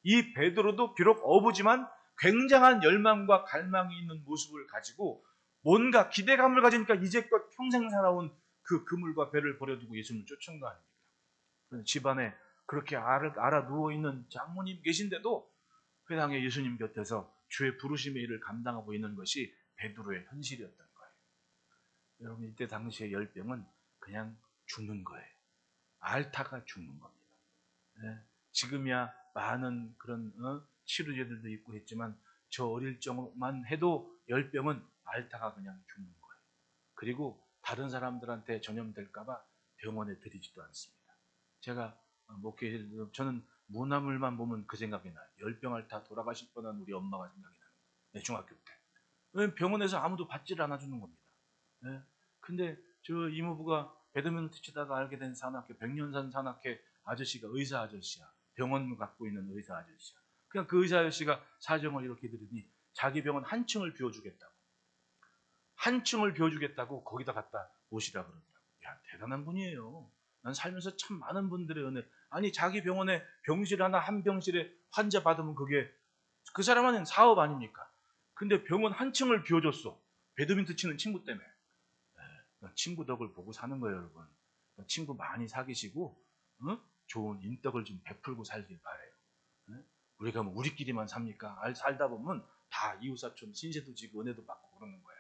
이 베드로도 비록 어부지만 굉장한 열망과 갈망이 있는 모습을 가지고 뭔가 기대감을 가지니까 이제껏 평생 살아온 그 그물과 배를 버려두고 예수님을 쫓은 거 아닙니까? 집안에 그렇게 알아 누워있는 장모님 계신데도 회당에 예수님 곁에서 주의 부르심의 일을 감당하고 있는 것이 베드로의 현실이었던 거예요. 여러분, 이때 당시의 열병은 그냥 죽는 거예요. 앓다가 죽는 겁니다. 네. 지금이야 많은 그런 치료제들도 있고 했지만 저 어릴 적만 해도 열병은 앓다가 그냥 죽는 거예요. 그리고 다른 사람들한테 전염될까봐 병원에 들이지도 않습니다. 제가 저는 무나물만 보면 그 생각이 나요. 열병을 다 돌아가실 뻔한 우리 엄마가 생각이 나요. 내 중학교 때. 왜냐면 병원에서 아무도 받지를 않아주는 겁니다. 네? 근데 저 이모부가 배드민턴 치다가 알게 된 산악회, 백년산 산악회 아저씨가 의사 아저씨야. 병원 갖고 있는 의사 아저씨야. 그냥 그 의사 아저씨가 사정을 이렇게 들으니 자기 병원 한 층을 비워주겠다고. 한 층을 비워주겠다고 거기다 갖다 오시라 그러더라고. 야, 대단한 분이에요. 난 살면서 참 많은 분들의 은혜. 아니, 자기 병원에 병실 하나, 한 병실에 환자 받으면 그게 그 사람은 사업 아닙니까? 근데 병원 한 층을 비워줬어. 배드민턴 치는 친구 때문에. 친구 덕을 보고 사는 거예요, 여러분. 친구 많이 사귀시고, 좋은 인덕을 좀 베풀고 살길 바래요. 우리가 뭐 우리끼리만 삽니까? 살다 보면 다 이웃사촌 신세도 지고 은혜도 받고 그러는 거야.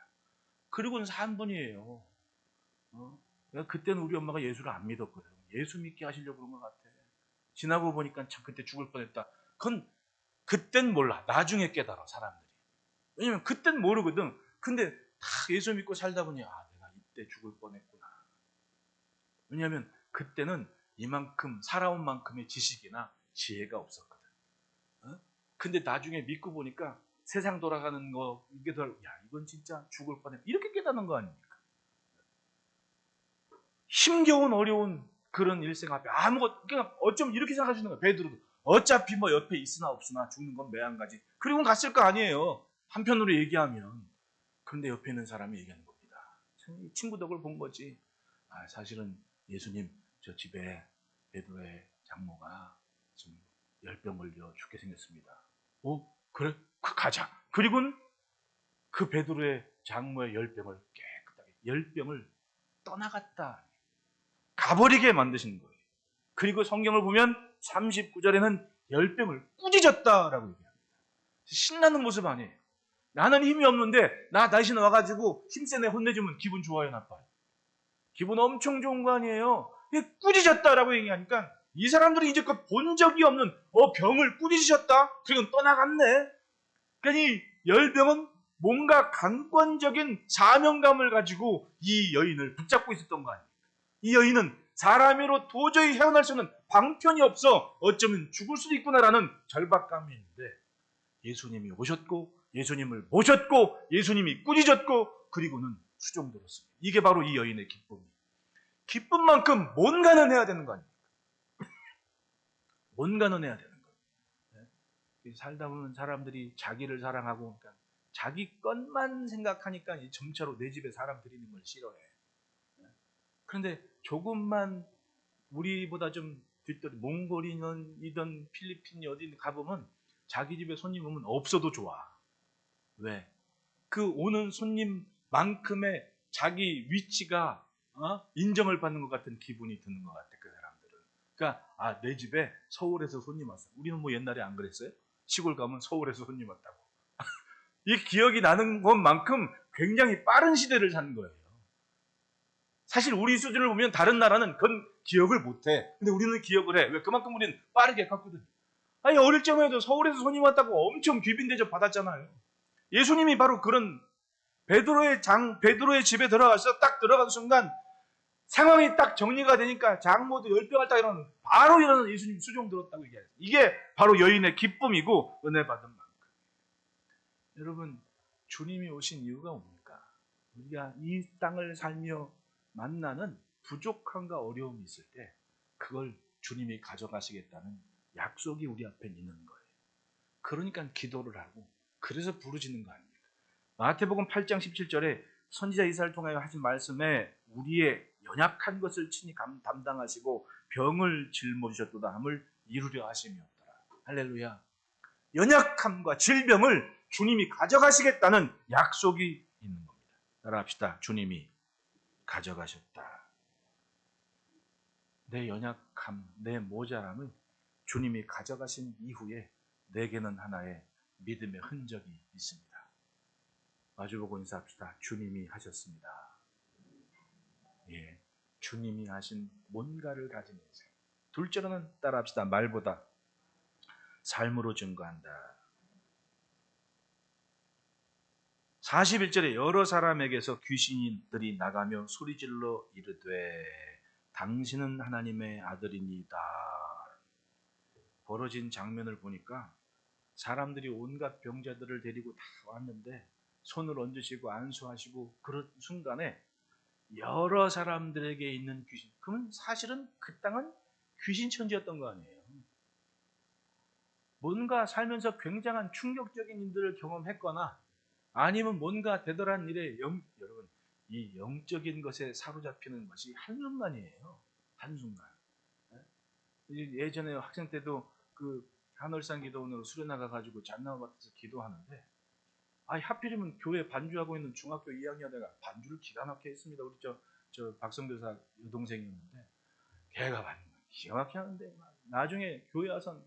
그리고는 산 분이에요. 그때는 우리 엄마가 예수를 안 믿었거든. 예수 믿게 하시려고 그런 것 같아. 지나고 보니까 참 그때 죽을 뻔했다. 그땐 몰라. 나중에 깨달아, 사람들이. 왜냐면 그땐 모르거든. 근데 다 예수 믿고 살다 보니 내가 이때 죽을 뻔했구나. 왜냐하면 그때는 이만큼 살아온 만큼의 지식이나 지혜가 없었거든. 근데 나중에 믿고 보니까 세상 돌아가는 거 이게 이건 진짜 죽을 뻔했. 이렇게 깨닫는 거 아닙니까? 힘겨운 어려운 그런 일생 앞에 그러니까 어쩜 이렇게 생각하시는 거예요. 베드로도 어차피 뭐 옆에 있으나 없으나 죽는 건 매한가지. 그리고는 갔을 거 아니에요. 한편으로 얘기하면. 그런데 옆에 있는 사람이 얘기하는 겁니다. 친구 덕을 본 거지. 사실은 예수님, 저 집에 베드로의 장모가 지금 열병 걸려 죽게 생겼습니다. 그래? 가자. 그리고는 그 베드로의 장모의 열병을 깨끗하게 열병을 떠나갔다. 가버리게 만드시는 거예요. 그리고 성경을 보면 39절에는 열병을 꾸짖었다라고 얘기합니다. 신나는 모습 아니에요. 나는 힘이 없는데 나 대신 와가지고 힘세네 혼내주면 기분 좋아요, 나빠요? 기분 엄청 좋은 거 아니에요. 꾸짖었다라고 얘기하니까 이 사람들이 이제껏 본 적이 없는 병을 꾸짖으셨다? 그리고 떠나갔네. 그러니까 이 열병은 뭔가 강권적인 사명감을 가지고 이 여인을 붙잡고 있었던 거 아닙니까? 이 여인은 사람으로 도저히 헤어날 수 없는 방편이 없어 어쩌면 죽을 수도 있구나라는 절박감이 있는데 예수님이 오셨고 예수님을 모셨고 예수님이 꾸짖었고 그리고는 수종들었습니다. 이게 바로 이 여인의 기쁨이에요. 기쁨만큼 뭔가는 해야 되는 거 아닙니까? 뭔가는 해야 되는 거예요. 살다 보면 사람들이 자기를 사랑하고 그러니까 자기 것만 생각하니까 점차로 내 집에 사람 들이는 걸 싫어해. 그런데 조금만 우리보다 좀 뒷덜이 몽골이든 필리핀이 어디 가보면 자기 집에 손님 오면 없어도 좋아. 왜? 그 오는 손님만큼의 자기 위치가 인정을 받는 것 같은 기분이 드는 것 같아, 그 사람들은. 그러니까 내 집에 서울에서 손님 왔어. 우리는 뭐 옛날에 안 그랬어요? 시골 가면 서울에서 손님 왔다고. 이 기억이 나는 것만큼 굉장히 빠른 시대를 산 거예요. 사실 우리 수준을 보면 다른 나라는 그건 기억을 못해. 근데 우리는 기억을 해. 왜? 그만큼 우리는 빠르게 갔거든. 어릴 적에도 서울에서 손님 왔다고 엄청 귀빈 대접 받았잖아요. 예수님이 바로 그런 베드로의 집에 들어가서 딱 들어가는 순간 상황이 딱 정리가 되니까 장모도 열병을 딱 일어나는 바로 일어나는 예수님 수종 들었다고 얘기해요. 이게 바로 여인의 기쁨이고 은혜 받은 만큼. 여러분, 주님이 오신 이유가 뭡니까? 우리가 이 땅을 살며 만나는 부족함과 어려움이 있을 때 그걸 주님이 가져가시겠다는 약속이 우리 앞에 있는 거예요. 그러니까 기도를 하고 그래서 부르짖는 거 아닙니까? 마태복음 8장 17절에 선지자 이사야를 통하여 하신 말씀에 우리의 연약한 것을 친히 담당하시고 병을 짊어지셨도다 함을 이루려 하심이었더라. 할렐루야. 연약함과 질병을 주님이 가져가시겠다는 약속이 있는 겁니다. 따라합시다. 주님이 가져가셨다. 내 연약함, 내 모자람을 주님이 가져가신 이후에 내게는 하나의 믿음의 흔적이 있습니다. 마주보고 인사합시다. 주님이 하셨습니다. 예, 주님이 하신 뭔가를 가진 인생. 둘째로는 따라합시다. 말보다 삶으로 증거한다. 41절에 여러 사람에게서 귀신들이 나가며 소리질러 이르되 당신은 하나님의 아들이니이다. 벌어진 장면을 보니까 사람들이 온갖 병자들을 데리고 다 왔는데 손을 얹으시고 안수하시고 그런 순간에 여러 사람들에게 있는 귀신, 그러면 사실은 그 땅은 귀신천지였던 거 아니에요. 뭔가 살면서 굉장한 충격적인 일들을 경험했거나 아니면 뭔가 대단한 일에 여러분 이 영적인 것에 사로잡히는 것이 한순간이에요. 한순간. 예전에 학생 때도 그 한월산 기도원으로 수련회 가지고 잣나무 밭에서 기도하는데 하필이면 교회 반주하고 있는 중학교 2학년 애가 반주를 기가 막히게 했습니다. 우리 저 박성교사 여동생이었는데 걔가 기가 막히게 하는데 나중에 교회 와서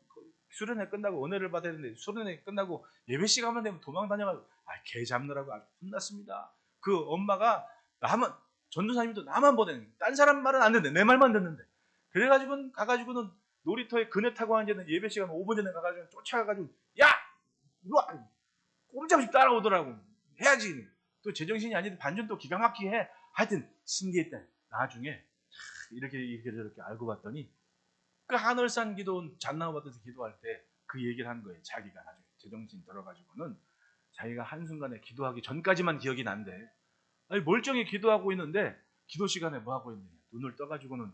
수련회 끝나고 은혜를 받아야 되는데 수련회 끝나고 예배 시간만 되면 도망 다녀가지고 개 잡느라고 혼났습니다. 그 엄마가 나만 전도사님도 나만 보내는 딴 사람 말은 안 듣는데 내 말만 듣는데 그래가지고는 가가지고는 놀이터에 그네 타고 앉아있는 예배 시간 5분 전에 가가지고 쫓아가가지고 야! 이리와! 꼼짝없이 따라오더라고. 해야지. 또 제정신이 아닌데 반전 또 기가 막히게 해. 하여튼 신기했다. 나중에 이렇게 저렇게 알고 봤더니 그 한월산 기도원 잣나무 밭에서 기도할 때 그 얘기를 한 거예요. 자기가 나중에 제정신 들어가지고는 자기가 한순간에 기도하기 전까지만 기억이 난대. 멀쩡히 기도하고 있는데 기도 시간에 뭐 하고 있느냐. 눈을 떠가지고는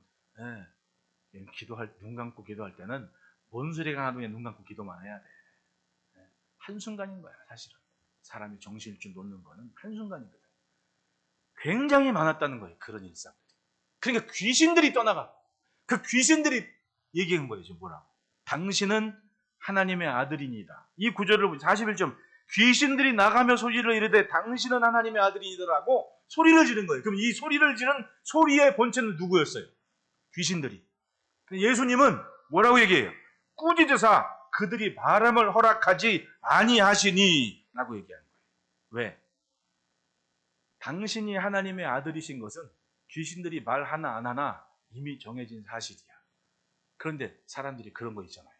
눈 감고 기도할 때는 뭔 소리가 나도 눈 감고 기도만 해야 돼. 한순간인 거야, 사실은. 사람이 정신줄 놓는 거는 한순간이거든. 굉장히 많았다는 거예요, 그런 일상들이. 그러니까 귀신들이 떠나가. 그 귀신들이 얘기한 거예요, 지금 뭐라고. 당신은 하나님의 아들이니이다. 이 구절을 보면 41점. 귀신들이 나가며 소리를 이르되 당신은 하나님의 아들이니라고 소리를 지른 거예요. 그럼 이 소리를 지른 소리의 본체는 누구였어요? 귀신들이. 예수님은 뭐라고 얘기해요? 꾸짖으사 그들이 바람을 허락하지 아니하시니 라고 얘기하는 거예요. 왜? 당신이 하나님의 아들이신 것은 귀신들이 말 하나 안 하나 이미 정해진 사실이야. 그런데 사람들이 그런 거 있잖아요.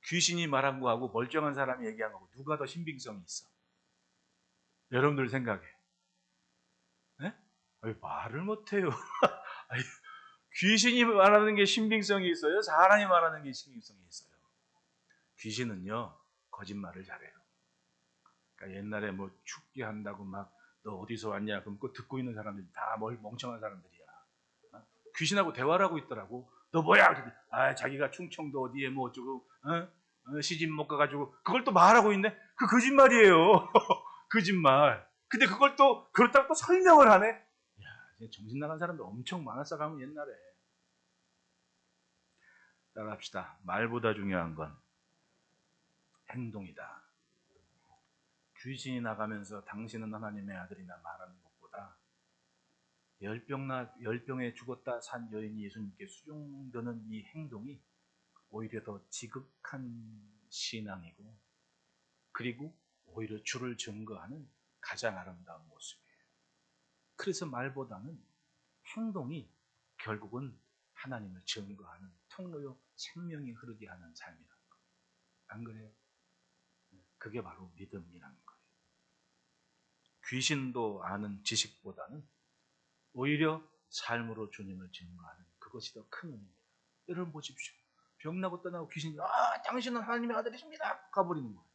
귀신이 말한 거하고 멀쩡한 사람이 얘기한 거하고 누가 더 신빙성이 있어? 여러분들 생각해. 네? 말을 못해요. 귀신이 말하는 게 신빙성이 있어요? 사람이 말하는 게 신빙성이 있어요? 귀신은요, 거짓말을 잘해요. 그러니까 옛날에 뭐 축기 한다고 막 너 어디서 왔냐? 그럼 그 듣고 있는 사람들이 다 멍청한 사람들이야. 귀신하고 대화를 하고 있더라고. 너 뭐야? 자기가 충청도 어디에 뭐 어쩌고 시집 못 가가지고 그걸 또 말하고 있네? 그 거짓말이에요. 거짓말. 근데 그걸 또 그렇다고 또 설명을 하네? 야, 정신 나간 사람들 엄청 많았어 가면 옛날에. 따라합시다. 말보다 중요한 건 행동이다. 귀신이 나가면서 당신은 하나님의 아들이나 말하는 것보다 열병에 죽었다 산 여인이 예수님께 수종드는 이 행동이 오히려 더 지극한 신앙이고 그리고 오히려 주를 증거하는 가장 아름다운 모습이에요. 그래서 말보다는 행동이 결국은 하나님을 증거하는 통로요 생명이 흐르게 하는 삶이라는 거예요. 안 그래요? 그게 바로 믿음이라는 거예요. 귀신도 아는 지식보다는 오히려 삶으로 주님을 증거하는 그것이 더 큰 의미입니다. 여러분 보십시오. 병나고 떠나고 귀신이 당신은 하나님의 아들이십니다. 가버리는 거예요.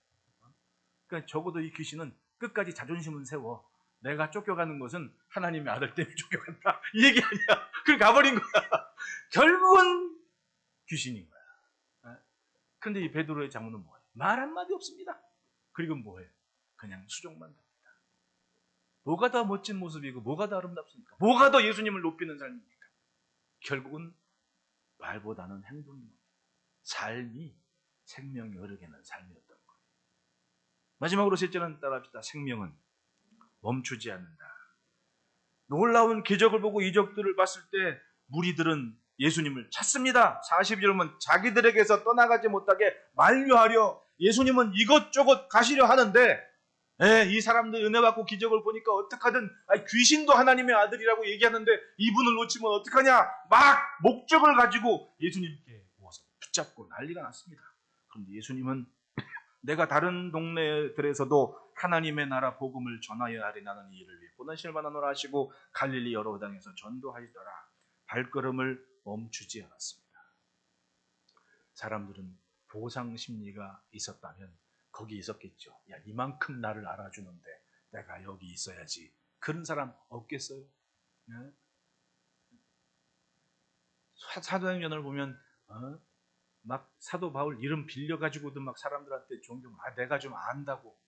그러니까 적어도 이 귀신은 끝까지 자존심은 세워. 내가 쫓겨가는 것은 하나님의 아들 때문에 쫓겨간다. 이 얘기 아니야. 그걸 가버린 거야. 결국은 귀신인 거야. 그런데 이 베드로의 장모는 뭐예요? 말 한마디 없습니다. 그리고 뭐예요? 그냥 수종만 합니다. 뭐가 더 멋진 모습이고 뭐가 더 아름답습니까? 뭐가 더 예수님을 높이는 삶입니까? 결국은 말보다는 행동입니다. 삶이 생명이 흐르게 하는 삶이었던 거예요. 마지막으로 셋째는 따라합시다. 생명은 멈추지 않는다. 놀라운 기적을 보고 이적들을 봤을 때 무리들은 예수님을 찾습니다. 42절은 자기들에게서 떠나가지 못하게 만류하려 예수님은 이것저것 가시려 하는데 이 사람들 은혜 받고 기적을 보니까 어떡하든 귀신도 하나님의 아들이라고 얘기하는데 이분을 놓치면 어떡하냐 막 목적을 가지고 예수님께 모아서 붙잡고 난리가 났습니다. 그런데 예수님은 내가 다른 동네들에서도 하나님의 나라 복음을 전하여야 하리라는 이 일을 위해 보내실 만하노라 하시고 갈릴리 여러 회당에서 전도하시더라. 발걸음을 멈추지 않았습니다. 사람들은 보상 심리가 있었다면 거기 있었겠죠. 야, 이만큼 나를 알아주는데 내가 여기 있어야지. 그런 사람 없겠어요? 네? 사도행전을 보면 막 사도 바울 이름 빌려가지고도 막 사람들한테 존경, 내가 좀 안다고.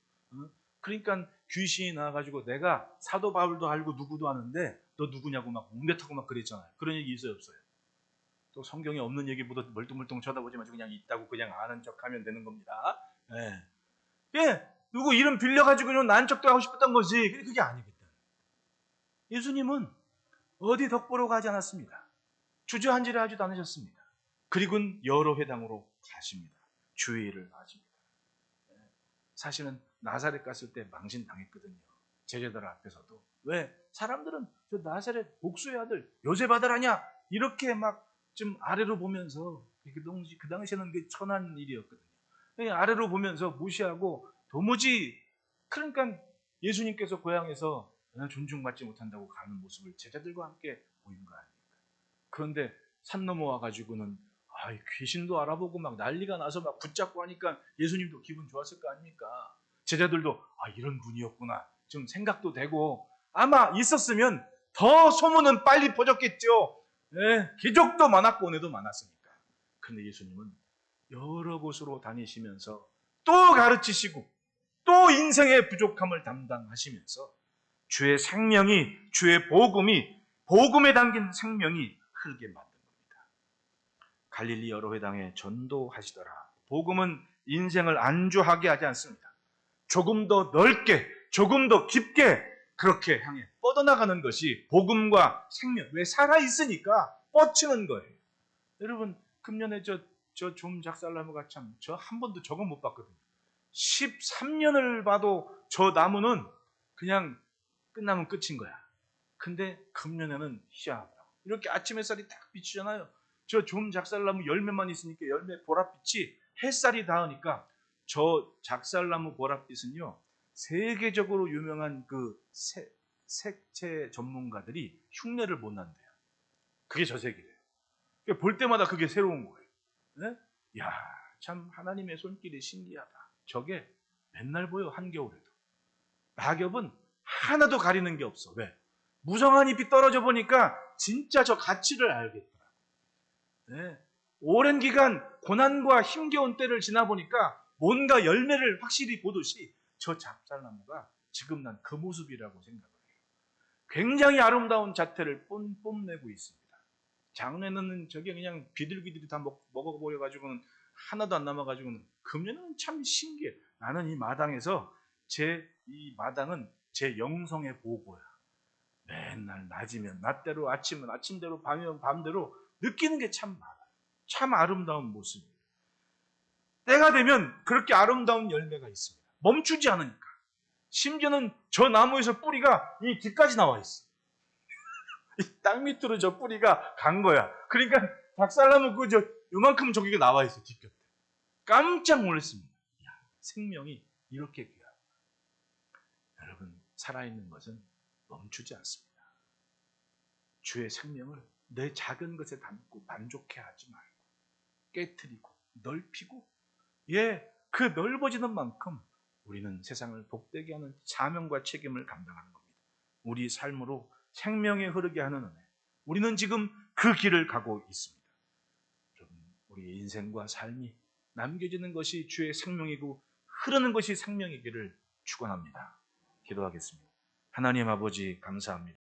그러니까 귀신이 나와가지고 내가 사도 바울도 알고 누구도 아는데 너 누구냐고 막 웅뱉하고 막 그랬잖아요. 그런 얘기 있어요, 없어요? 또 성경에 없는 얘기보다 멀뚱멀뚱 쳐다보지 마시고 그냥 있다고 그냥 아는 척하면 되는 겁니다. 예. 예, 누구 이름 빌려가지고 좀 난 척도 하고 싶었던 거지. 그게 아니거든. 예수님은 어디 덕보러 가지 않았습니다. 주저앉으려 하지도 않으셨습니다. 그리고는 여러 회당으로 가십니다. 주의 일을 하십니다. 사실은 나사렛 갔을 때 망신당했거든요. 제자들 앞에서도. 왜? 사람들은 저 나사렛 복수의 아들 요셉 아들 아냐? 이렇게 막 좀 아래로 보면서 그 당시에는 그 천한 일이었거든요. 아래로 보면서 무시하고 도무지, 그러니까 예수님께서 고향에서 존중받지 못한다고 가는 모습을 제자들과 함께 보인 거 아닙니까? 그런데 산 넘어와 가지고는 귀신도 알아보고 막 난리가 나서 막 붙잡고 하니까 예수님도 기분 좋았을 거 아닙니까? 제자들도 이런 분이었구나 좀 생각도 되고, 아마 있었으면 더 소문은 빨리 퍼졌겠죠. 네, 기적도 많았고 은혜도 많았으니까. 그런데 예수님은 여러 곳으로 다니시면서 또 가르치시고 또 인생의 부족함을 담당하시면서 주의 생명이, 주의 복음에 담긴 생명이 흐르게 만든 겁니다. 갈릴리 여러 회당에 전도하시더라. 복음은 인생을 안주하게 하지 않습니다. 조금 더 넓게, 조금 더 깊게 그렇게 향해 뻗어나가는 것이 복음과 생명. 왜? 살아있으니까 뻗치는 거예요. 여러분, 금년에 저 좀 작살나무가 참, 저 한 번도 저거 못 봤거든요. 13년을 봐도 저 나무는 그냥 끝나면 끝인 거야. 근데 금년에는 희한하더라고. 이렇게 아침 햇살이 딱 비추잖아요. 저 좀 작살나무 열매만 있으니까 열매 보랏빛이 햇살이 닿으니까 저 작살나무 보랏빛은요, 세계적으로 유명한 그 색채 전문가들이 흉내를 못 난대요. 그게 저 색이래요. 볼 때마다 그게 새로운 거예요. 네? 야, 참 하나님의 손길이 신기하다. 저게 맨날 보여, 한겨울에도. 낙엽은 하나도 가리는 게 없어. 왜? 무성한 잎이 떨어져 보니까 진짜 저 가치를 알겠더라고. 네. 오랜 기간 고난과 힘겨운 때를 지나 보니까 뭔가 열매를 확실히 보듯이 저 작살나무가 지금 난 그 모습이라고 생각을 해요. 굉장히 아름다운 자태를 뽐내고 있습니다. 작년에는 저게 그냥 비둘기들이 다 먹어버려가지고는 하나도 안 남아가지고는, 금년은 참 신기해. 나는 이 마당에서 이 마당은 제 영성의 보고야. 맨날 낮이면 낮대로, 아침은 아침대로, 밤이면 밤대로 느끼는 게 참 많아요. 참 아름다운 모습이에요. 때가 되면 그렇게 아름다운 열매가 있습니다. 멈추지 않으니까. 심지어는 저 나무에서 뿌리가 이 뒤까지 나와 있어. 이 땅 밑으로 저 뿌리가 간 거야. 그러니까 박살나무 요만큼 저기가 나와 있어, 뒷곁에. 깜짝 놀랐습니다. 생명이 이렇게 귀하다. 여러분, 살아있는 것은 멈추지 않습니다. 주의 생명을 내 작은 것에 담고 만족해하지 말고 깨트리고 넓히고, 그 넓어지는 만큼 우리는 세상을 복되게 하는 사명과 책임을 감당하는 겁니다. 우리 삶으로 생명에 흐르게 하는 은혜. 우리는 지금 그 길을 가고 있습니다. 여러분, 우리의 인생과 삶이 남겨지는 것이 주의 생명이고 흐르는 것이 생명이기를 축원합니다. 기도하겠습니다. 하나님 아버지, 감사합니다.